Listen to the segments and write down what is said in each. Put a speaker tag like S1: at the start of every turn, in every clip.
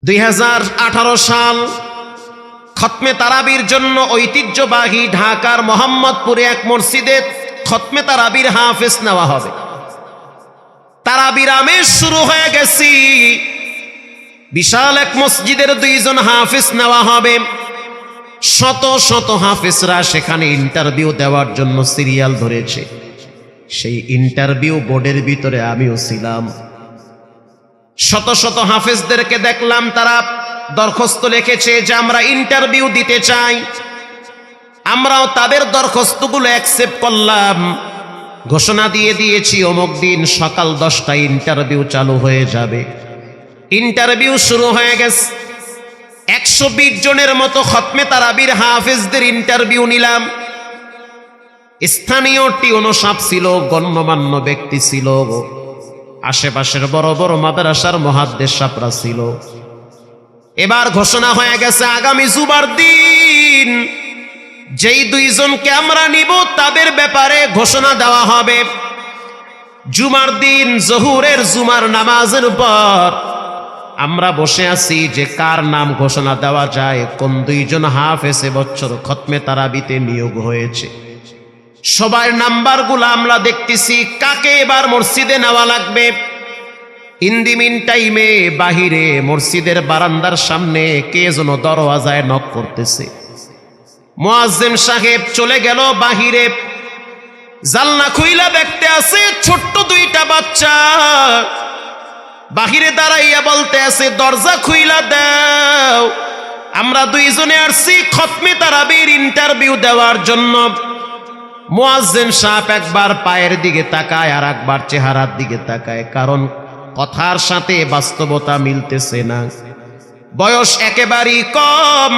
S1: 2018 সাল খতমে তারাবির জন্য ঐতিহ্যবাহী ঢাকার মোহাম্মদপুরে এক মসজিদে খতমে তারাবির হাফেজ নেওয়া হবে। তারাবির আমেজ শুরু হয়ে গেছি। বিশাল এক মসজিদের 2 জন হাফেজ নেওয়া হবে। শত শত হাফেজরা সেখানে ইন্টারভিউ দেওয়ার জন্য সিরিয়াল ধরেছে। সেই ইন্টারভিউ বোর্ডের ভিতরে আমিও ছিলাম। শত শত হাফেজদেরকে দেখলাম তারা দরখাস্ত লিখেছে যে আমরা ইন্টারভিউ দিতে চাই। আমরাও তাদের দরখাস্তগুলো অ্যাকসেপ্ট করলাম। ঘোষণা দিয়ে দিয়েছি অমুক দিন সকাল 10টায় ইন্টারভিউ চালু হয়ে যাবে। ইন্টারভিউ শুরু হয়ে গেছে। 120 জনের মতো খতমে তারাবির হাফেজদের ইন্টারভিউ নিলাম। স্থানীয় টিউনো সাহেব ছিল, গণ্যমান্য ব্যক্তি ছিল, আশেপাশের বড় বড় মাদ্রাসার মুহাদ্দিস সাহেবরা ছিল। এবার ঘোষণা হয়ে গেছে আগামী জুমার দিন যেই 2 জনকে আমরা নিব তাদের ব্যাপারে ঘোষণা দেওয়া হবে। জুমার দিন জোহরের জুমার নামাজের পর আমরা বসে আছি যে কার নাম ঘোষণা দেওয়া যায়, কোন 2 জন হাফেজ এবছর খতমে তারাবিতে নিয়োগ হয়েছে। সবার নাম্বারগুলো আমরা দেখতেছি, কাকে এবার মসজিদে নেওয়া লাগবে। ইন দি মিন টাইমে বাহিরে মসজিদের বারান্দার সামনে কে যেন দরওয়াজায় নক করতেছে। মুয়াজ্জিন সাহেব চলে গেল বাহিরে। জানলা খুইলা দেখতে আছে ছোট্ট 2টা বাচ্চা বাহিরে দাঁড়াইয়া বলতে আছে দরজা খুইলা দাও, আমরা 2 জনে আসছি খতমে তারাবির ইন্টারভিউ দেওয়ার জন্য। মুয়াজ্জিন সাহেব একবার পায়ের দিকে তাকায় আর একবার চেহারার দিকে তাকায়, কারণ কথার সাথে বাস্তবতা মিলতেছে না। বয়স একেবারেই কম।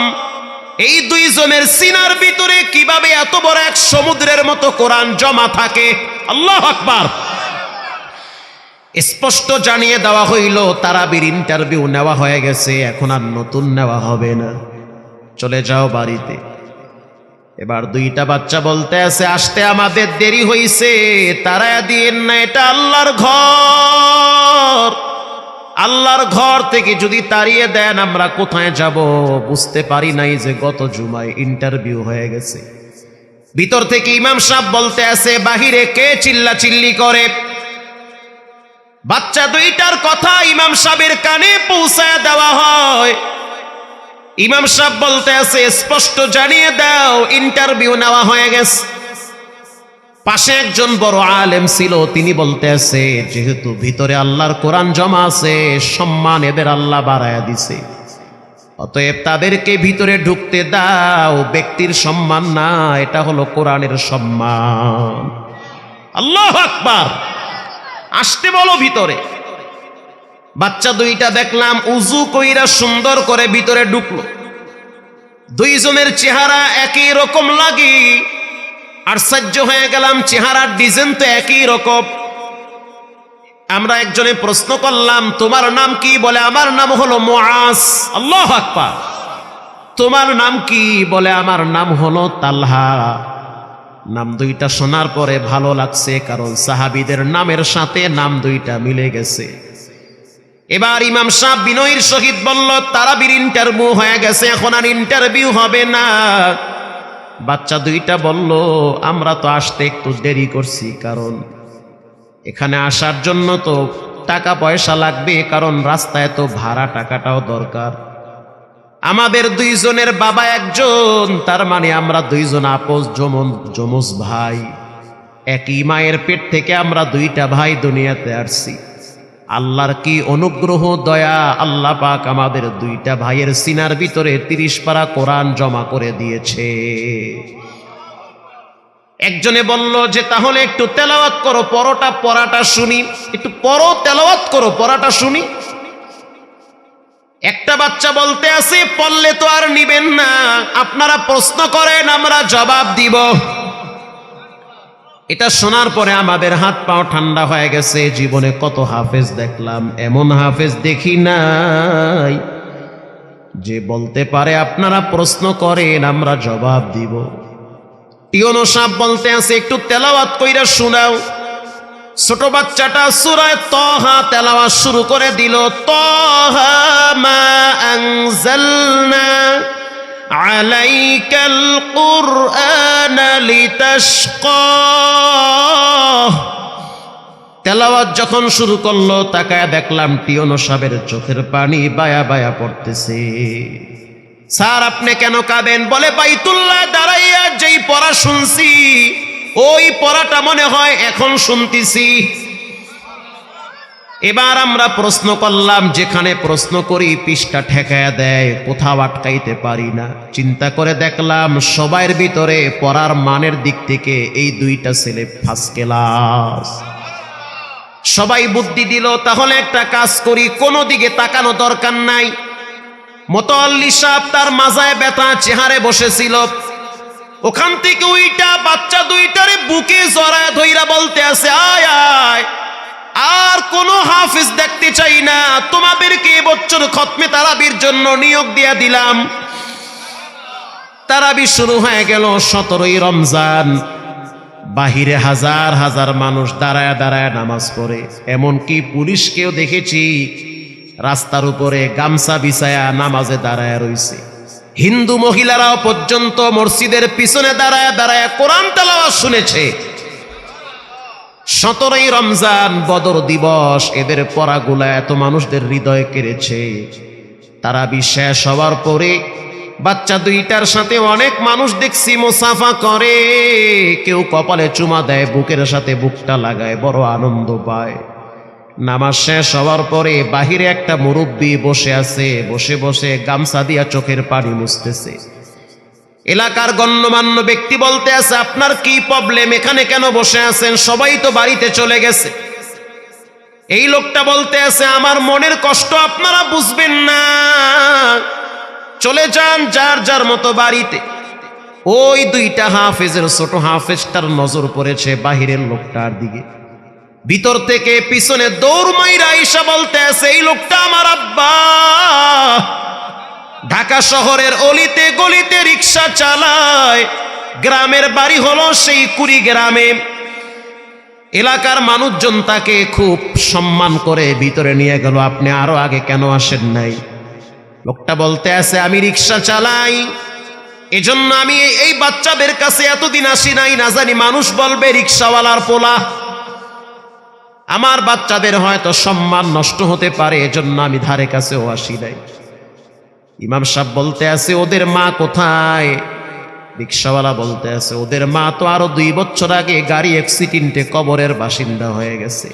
S1: এই 2 জনের সিনার ভিতরে কিভাবে এত বড় এক সমুদ্রের মতো কোরআন জমা থাকে! আল্লাহু আকবার। স্পষ্ট জানিয়ে দেওয়া হইল তারাবির ইন্টারভিউ নেওয়া হয়ে গেছে, এখন আর নতুন নেওয়া হবে না, চলে যাও বাড়িতে। এবার 2টা বাচ্চা বলতে আছে আসতে আমাদের দেরি হইছে, তারা দিন না, এটা আল্লাহর ঘর। আল্লাহর ঘর থেকে যদি তাড়িয়ে দেন আমরা কোথায় যাব? বুঝতে পারি নাই যে গত জুমায় ইন্টারভিউ হয়ে গেছে। ভিতর থেকে ইমাম সাহেব বলতে আছে বাহিরে কে চিল্লা চিল্লি করে। বাচ্চা 2টার কথা ইমাম সাহেবের কানে পৌঁছায় দেওয়া হয়। ইমাম সাহেব বলতে আছে স্পষ্ট জানিয়ে দাও ইন্টারভিউ নেওয়া হয়ে গেছে। পাশে একজন বড় আলেম ছিল, তিনি বলতে আছে যেহেতু ভিতরে আল্লাহর কোরআন জমা আছে, সম্মান এদের আল্লাহ বাড়ায়া দিছে, অতএব তাদেরকে ভিতরে ঢুকতে দাও। ব্যক্তির সম্মান না, এটা হলো কোরআনের সম্মান। আল্লাহু আকবার। আসতে বলো ভিতরে। বাচ্চা 2টা দেখলাম উজু কইরা সুন্দর করে ভিতরে ঢুকলো। 2 জনের চেহারা একই রকম লাগে। আশ্চর্য হয়ে গেলাম, চেহারার ডিজাইন তো একই রকম। আমরা একজনে প্রশ্ন করলাম তোমার নাম কি? বলে আমার নাম হলো মুআজ। আল্লাহু আকবার। তোমার নাম কি? বলে আমার নাম হলো তালহা। নাম 2টা শোনার পরে ভালো লাগছে, কারণ সাহাবীদের নামের সাথে নাম 2টা মিলে গেছে। এবার ইমাম সাহেব বিনয়ের সহিত বলল তারাবির ইন্টারভিউ হয়ে গেছে, এখন আর ইন্টারভিউ হবে না। বাচ্চা 2টা বলল আমরা তো আসতে একটু দেরি করছি, কারণ এখানে আসার জন্য তো টাকা পয়সা লাগবে, কারণ রাস্তায় তো ভাড়া টাকাটাও দরকার। আমাদের 2 জনের বাবা একজন, তার মানে আমরা 2 জন আপস যমজ ভাই। একই মায়ের পেট থেকে আমরা 2টা ভাই দুনিয়াতে আসছি। আল্লাহর কি অনুগ্রহ দয়া, আল্লাহ পাক আমাদের 2টা ভাইয়ের সিনার ভিতরে 30 পারা কোরআন জমা করে দিয়েছে। একজনে বলল যে তাহলে একটু তেলাওয়াত করো, পড়াটা শুনি, একটু পড়ো, তেলাওয়াত করো, পড়াটা শুনি। একটা বাচ্চা বলতে আছে পড়লে তো আর নিবেন না, আপনারা প্রশ্ন করেন আমরা জবাব দিব। এটা শোনার পরে আমাদের হাত পাও ঠান্ডা হয়ে গেছে। জীবনে কত হাফেজ দেখলাম, এমন হাফেজ দেখি নাই যে বলতে পারে আপনারা প্রশ্ন করেন আমরা জবাব দিব। টিউনো সাহেব বলতে আছে একটু তেলাওয়াত কইরা শোনাও। ছোট বাচ্চাটা সূরা তাহা তেলাওয়াত শুরু করে দিল। তাহা মা আনজালনা আলাইকাল কুরআনা লিতাশকা। তেলাওয়াত যখন শুরু করলো তাকায় দেখলাম টিয়নো সাহেবের চোখের পানি বায়া বায়া পড়তেছে। স্যার আপনি কেন কাঁদেন? বলে বাইতুল্লাহ দাঁড়াইয়া যেই পড়া শুনছি ওই পড়াটা মনে হয় এখন শুনতেছি। এবার আমরা প্রশ্ন করলাম, যেখানে প্রশ্ন করি পৃষ্ঠা ঠেকায়া দেয়, কোথাও আটকাইতে পারি না। চিন্তা করে দেখলাম সবার ভিতরে পড়ার মানের দিক থেকে এই দুইটা ছেলে ফার্স্ট ক্লাস। সবাই বুদ্ধি দিল, তাহলে একটা কাজ করি, কোনো দিকে তাকানো দরকার নাই। মোতাল্লি সাহেব তার মাজায় ব্যথা, চেহারে বসেছিল, ওখান থেকে ওইটা বাচ্চা দুইটারে বুকে জড়ায় ধইরা বলতে আছে, আয় আয়, আর কোন হাফিজ দেখতে চাই না, তোমাদেরকে এবছর খতমে তারাবির জন্য নিয়োগ দিয়া দিলাম। তারাবি শুরু হয়ে গেল 17ই রমজান। বাহিরে হাজার হাজার মানুষ দাঁড়ায় দাঁড়ায় নামাজ পড়ে, এমনকি পুলিশকেও দেখেছি রাস্তার উপরে গামছা বিছায়া নামাজে দাঁড়ায় রইছে। হিন্দু মহিলারাও পর্যন্ত মসজিদের পিছনে দাঁড়ায় দাঁড়ায় কোরআন তেলাওয়াত শুনেছে। 17ই রমজান বদর দিবস, এদের পড়াগুলা এত মানুষদের হৃদয় কেড়েছে। তারাবি শেষ হওয়ার পরে বাচ্চা দুইটার সাথে অনেক মানুষ দেখছি মুসাফা করে, কেউ কপালে চুমা দেয়, বুকের সাথে বুকটা লাগায়, বড় আনন্দ পায়। নামাজ শেষ হওয়ার পরে বাহিরে একটা মুরব্বী বসে আছে, বসে বসে গামছা দিয়া চোখের পানি মুছতেছে। এলাকার গণ্যমান্য ব্যক্তি বলতে আছে, আপনার কি প্রবলেম, এখানে কেন বসে আছেন? সবাই তো বাড়িতে চলে গেছে। এই লোকটা বলতে আছে, আমার মনের কষ্ট আপনারা বুঝবেন না, চলে যান যার যার মতো বাড়িতে। ওই দুইটা হাফেজের ছোট হাফেজটার নজর পড়েছে বাহিরের লোকটার দিকে। ভিতর থেকে পিছনে দৌড় মাইরা আইসা বলতে আছে, এই লোকটা আমার আব্বা। ঢাকা শহরের অলিতে গলিতে রিক্সা চালায়, গ্রামের বাড়ি হলো সেই কুড়িগ্রামে। এলাকার মানুষজন তাকে খুব সম্মান করে ভিতরে নিয়ে গেল। আপনি আরো আগে কেন আসেন নাই? লোকটা বলতে আছে, আমি রিক্সা চালাই, এজন্য আমি এই বাচ্চাদের কাছে এতদিন আসি নাই, না জানি মানুষ বলবে রিক্সাওয়ালার পোলা, আমার বাচ্চাদের হয়তো সম্মান নষ্ট হতে পারে, এজন্য আমি ধারে কাছেও আসি নাই। ইমাম সাহেব বলতে আছে, ওদের মা কোথায়? রিক্সাওয়ালা বলতে আছে, ওদের মা তো আরো 2 বছর আগে গাড়ি অ্যাক্সিডেন্টে কবরের বাসিন্দা হয়ে গেছে।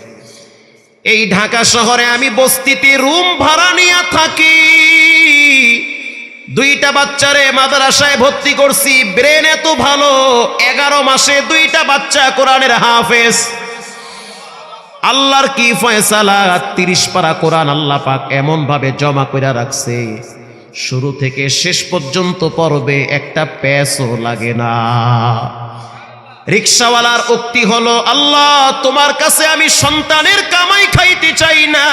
S1: এই ঢাকা শহরে আমি বস্তিতে রুম ভাড়া নিয়ে থাকি, 2টা বাচ্চারে মাদ্রাসায় ভর্তি করছি, ব্রেন এত ভালো, 11 মাসে 2টা বাচ্চা কোরআনের হাফেজ। আল্লাহর কি ফয়সালা, 30 পারা কোরআন আল্লাহ পাক এমন ভাবে জমা করে রাখছে, শুরু থেকে শেষ পর্যন্ত পড়বে, একটা পেছও লাগে না। রিক্সাওয়ালার উক্তি হলো, আল্লাহ তোমার কাছে আমি সন্তানের কামাই খাইতে চাই না,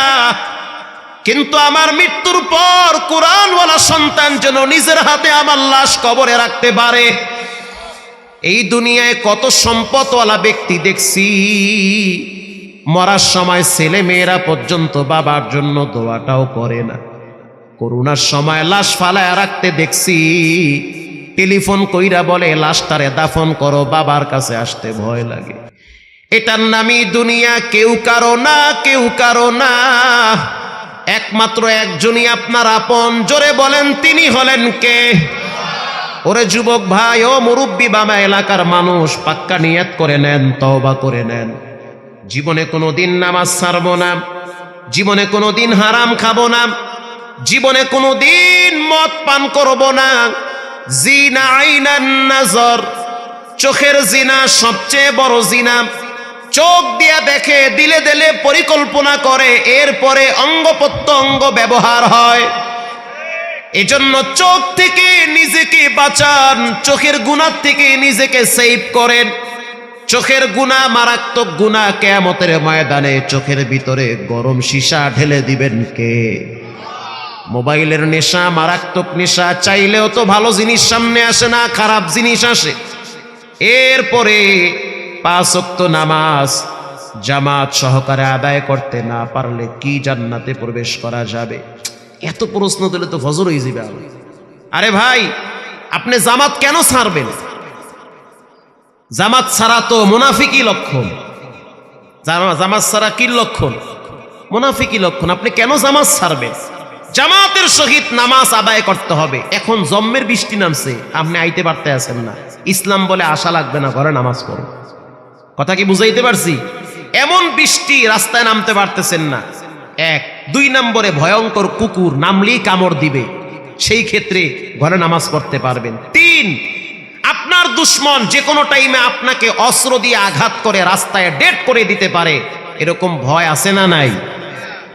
S1: কিন্তু আমার মৃত্যুর পর কোরআনওয়ালা সন্তান যেন নিজের হাতে আমার লাশ কবরে রাখতে পারে। এই দুনিয়ায় কত সম্পদওয়ালা ব্যক্তি দেখছি, মরার সময় ছেলে মেয়েরা পর্যন্ত বাবার জন্য দোয়াটাও করে না। করোনার সময় লাশ ফালায় রাখতে দেখছি, টেলিফোন কইরা বলে লাশটারে দাফন করো, বাবার কাছে আসতে ভয় লাগে। এটার নামই দুনিয়া, কেউ কারো না, কেউ কারো না, একমাত্র একজনই আপনার আপন। জোরে বলেন, তিনি হলেন কে? ওরে যুবক ভাই, ও মুরব্বী বাবা, এলাকার মানুষ, পাক্কা নিয়ত করে নেন, তওবা করে নেন, জীবনে কোনোদিন নামাজ ছাড়বো না, জীবনে কোনোদিন হারাম খাবো না, জীবনে কোনোদিন মদ পান করব না। জিনা আইনান নাজর, চোখের জিনা সবচেয়ে বড় জিনা। চোখ দিয়া দেখে, দিলে দিলে পরিকল্পনা করে, এরপরে অঙ্গ প্রত্যঙ্গ ব্যবহার হয়। এজন্য চোখ থেকে নিজেকে বাঁচান, চোখের গুনাহ থেকে নিজেকে সেভ করেন। চোখের গুনাহ মারাত্মক গুনাহ, কিয়ামতের ময়দানে চোখের ভিতরে গরম সীসা ঢেলে দিবেন কে? মোবাইলের নেশা মারাত্মক নেশা, চাইলেও তো ভালো জিনিস সামনে আসে না, খারাপ জিনিস আসে। এরপরে 5 ওয়াক্ত নামাজ জামাত সহকারে আদায় করতে না পারলে কি জান্নাতে প্রবেশ করা যাবে? এত প্রশ্ন দিলে তো ফজর হয়ে যাবে। আরে ভাই, আপনি জামাত কেন ছাড়বেন? জামাত ছাড়া তো মুনাফিকি লক্ষণ। জামাত ছাড়া কি লক্ষণ? মুনাফিকি লক্ষণ। আপনি কেন জামাত ছাড়বেন? জামাতের সহিত নামাজ আদায় করতে হবে। এখন জম্মের বৃষ্টি নামছে, আপনি আইতে পারতে আছেন না, ইসলাম বলে আশা লাগবে না, ঘরে নামাজ পড়ো। কথা কি বুঝাইতে পারছি? এমন বৃষ্টি, রাস্তায় নামতে পারতেছেন না। এক। 2 নম্বরে ভয়ঙ্কর কুকুর, নামলেই কামড় দিবে, সেই ক্ষেত্রে ঘরে নামাজ পড়তে পারবেন। 3, আপনার দুশ্মন যে কোনো টাইমে আপনাকে অস্ত্র দিয়ে আঘাত করে রাস্তায় ডেড করে দিতে পারে, এরকম ভয় আছে না নাই?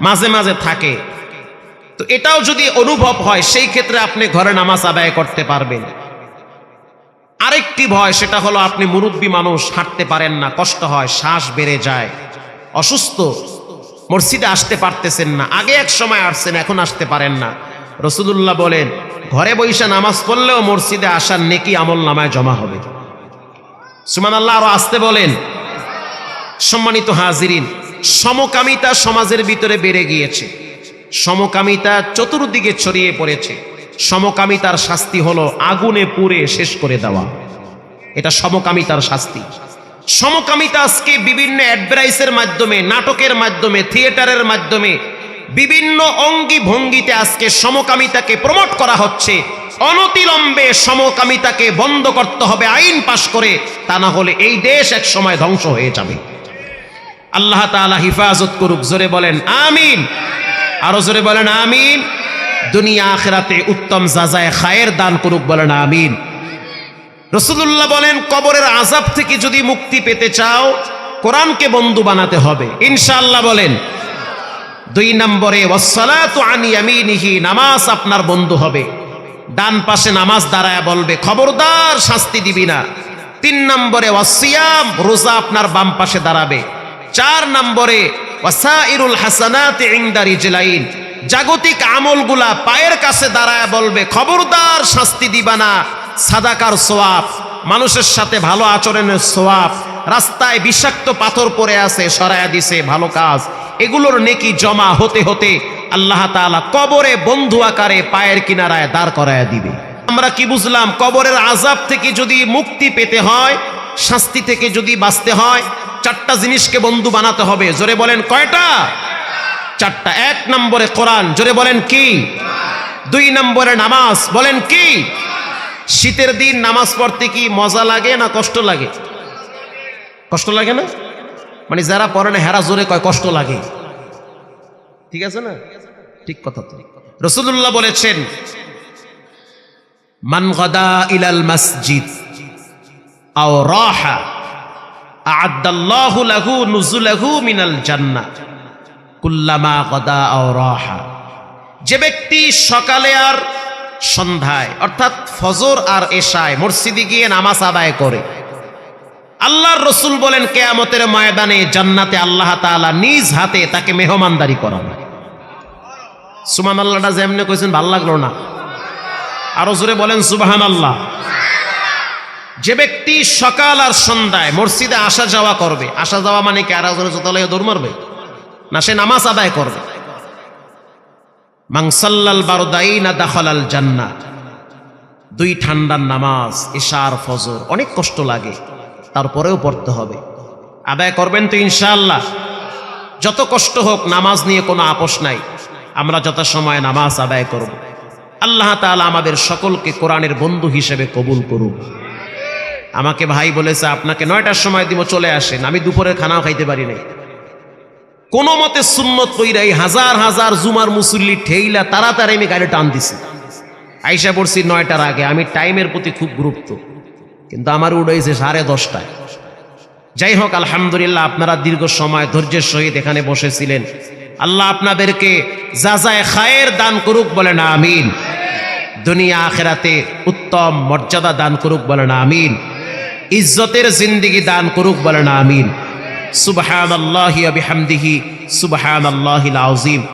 S1: মাঝে মাঝে থাকে। তো এটাও যদি অনুভব হয়, সেই ক্ষেত্রে আপনি ঘরে নামাজ আদায় করতে পারবেন। আরেকটি ভয়, সেটা হলো আপনি মুরব্বী মানুষ, হাঁটতে পারেন না, কষ্ট হয়, শ্বাস বেড়ে যায়, অসুস্থ, মসজিদে আসতে পারতেছেন না। আগে এক সময় আসছেন, এখন আসতে পারেন না। রাসূলুল্লাহ বলেন, ঘরে বসে নামাজ পড়লেও মসজিদে আসার নেকি আমল নামায় জমা হবে। সুবহানাল্লাহ। আরো আসতে বলেন। সম্মানিত হাজিরিন, সমকামিতা সমাজের ভিতরে বেড়ে গিয়েছে। সমকামিতা চতুর্দিকে ছড়িয়ে পড়েছে। সমকামিতার শাস্তি হলো আগুনে পুড়ে শেষ করে দেওয়া। এটা সমকামিতার শাস্তি। সমকামিতা আজকে বিভিন্ন অ্যাডভার্টাইজের মাধ্যমে, নাটকের মাধ্যমে, থিয়েটারের মাধ্যমে, বিভিন্ন অঙ্গি ভঙ্গিতে আজকে সমকামিতাকে প্রমোট করা হচ্ছে। অনতিলম্বে সমকামিতাকে বন্ধ করতে হবে আইন পাশ করে, তা না হলে এই দেশ এক সময় ধ্বংস হয়ে যাবে। আল্লাহ তাআলা হিফাজত করুক। জোরে বলেন আমিন। আরো জোরে বলেন আমিন। দুনিয়া আখিরাতে উত্তম জাযায়ে খায়ের দান করুক, বলেন আমিন। রাসূলুল্লাহ বলেন, কবরের আযাব থেকে যদি মুক্তি পেতে চাও, কোরআনকে বন্ধু বানাতে হবে ইনশাআল্লাহ। বলেন। 2 নম্বরে ওয়াসসালাতু আন ইয়ামিনিহি, নামাজ আপনার বন্ধু হবে। ডান পাশে নামাজ দাঁড়ায় বলবে, খবরদার শাস্তি দিবি না। 3 নম্বরে ওয়াসিয়াম, রোজা আপনার বাম পাশে দাঁড়াবে। 4 নম্বরে ওয়াসাইরুল হাসানাতি ইনদা রিজলাইন, জাগতিক আমলগুলা পায়ের কাছে দাঁড়ায় বলবে, খবরদার শাস্তি দিবা না। সাদাকার সওয়াব, মানুষের সাথে ভালো আচরণের সওয়াব, রাস্তায় বিষাক্ত পাথর পড়ে আছে, সরায়া দিছে, ভালো কাজ, এগুলোর নেকি জমা হতে হতে আল্লাহ তাআলা কবরে বন্ধু আকারে পায়ের কিনারায় দাঁড় করায়া দিবে। আমরা কি বুঝলাম? কবরের আযাব থেকে যদি মুক্তি পেতে হয়, শাস্তি থেকে যদি বাঁচতে হয়, 4টা জিনিসকে বন্ধু বানাতে হবে। জোরে বলেন কয়টা? 4টা। 1 নম্বরে কোরআন, জোরে বলেন কি? 2 নম্বরে নামাজ, বলেন কি? শীতের দিন নামাজ পড়তে কি মজা লাগে না কষ্ট লাগে? কষ্ট লাগে না? মানে যারা পড়ে না হেরা জোরে কয় কষ্ট লাগে। ঠিক আছে না? ঠিক কথা তো। রাসূলুল্লাহ বলেছেন, মান গাদা ইলাল মসজিদ আও রাহা আ'আদাল্লাহু লাহু নুজুলাহু মিনাল জান্নাহ কুল্লামা গাদা আও রাহা। যে ব্যক্তি সকালে আর সন্ধ্যায়, অর্থাৎ ফজর আর এশায় মসজিদে গিয়ে নামাজ আদায় করে, আল্লাহর রাসূল বলেন, কিয়ামতের ময়দানে জান্নাতে আল্লাহ তাআলা নিজ হাতে তাকে মেহমানদারি করাবে। সুবহানাল্লাহটা যেমনে কইছেন ভালো লাগলো না? আরো জোরে বলেন সুবহানাল্লাহ। যে ব্যক্তি সকাল আর সন্ধ্যায় মসজিদে আসা যাওয়া করবে, আসা যাওয়া মানে কি আর একজনের জুতা লাগিয়ে দৌড় মারবে না, সে নামাজ আদায় করবে। মান সাল্লাল বারদাইনা দাখালাল জান্নাহ, 2 ঠান্ডার নামাজ এশা আর ফজর, অনেক কষ্ট লাগে, তারপরেও পড়তে হবে, আদায় করবেন তো ইনশাআল্লাহ। যত কষ্ট হোক, নামাজ নিয়ে কোনো আপোষ নাই, আমরা যথাসময়ে নামাজ আদায় করব। আল্লাহ তাআলা আমাদের সকলকে কোরআনের বন্ধু হিসেবে কবুল করুক। আমাকে ভাই বলেছে, আপনাকে 9টার সময় দিব, চলে আসেন। আমি দুপুরের খানাও খাইতে পারি নাই, কোনো মতে সুন্নত কইরাই হাজার হাজার জুমার মুসল্লি ঠেইলা তাড়াতাড়ি আমি গাড়ি টান দিছি, আইসা পড়ছি 9টার আগে। আমি টাইমের প্রতি খুব গুরুত্ব, কিন্তু আমার উড়াইছে 10:30টায়। যাই হোক, আলহামদুলিল্লাহ, আপনারা দীর্ঘ সময় ধৈর্যের সহিত এখানে বসেছিলেন। আল্লাহ আপনাদেরকে জাযায়ে খায়ের দান করুক, বলেন আমিন। দুনিয়া আখিরাতে উত্তম মর্যাদা দান করুক, বলেন আমিন। ইজ্জতের জিন্দেগি দান করুক, বলেন আমিন। সুবহানাল্লাহি ওয়া বিহামদিহি, সুবহানাল্লাহিল আযীম।